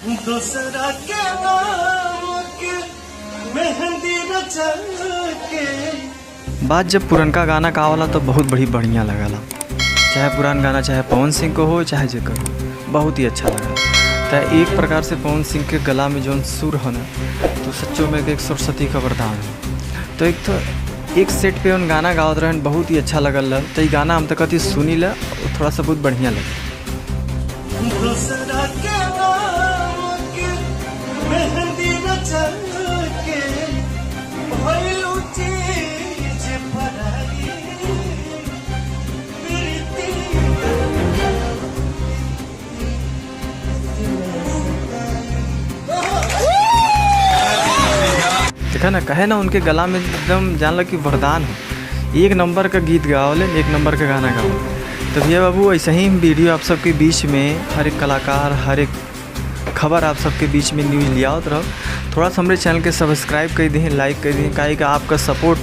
दूसरा के नाम के मेहंदी रचा के। बात जब पुरनका गाना का आवला तो बहुत बढ़िया लगला। चाहे पुरान गाना चाहे पवन सिंह को हो चाहे जेकर हो, बहुत ही अच्छा लगा। तो एक प्रकार से पवन सिंह के गला में जौन सुर है ना, तो सच्चों में एक सरस्वती का वरदान है। तो एक सेट पे उन गाना गावत रहन, बहुत ही अच्छा लगल। तो ये गाना हम तक कति सुनी ला, थोड़ा सा बहुत बढ़िया लगे। दूसरा के नाम के मेहंदी रचा के भइलू चीज पराई प्रीति। देखा ना, कहे ना उनके गला में एकदम जान लग कि वरदान हो। एक नंबर का गीत गावले, एक नंबर का गाना गावले। तो भैया बाबू ऐसे ही वीडियो आप सबके बीच में, हर एक कलाकार, हर एक खबर आप सबके बीच में न्यूज़ लिया होता रहो। थोड़ा सा हमारे चैनल के सब्सक्राइब कर दें, लाइक कर दें, काहे कि आपका सपोर्ट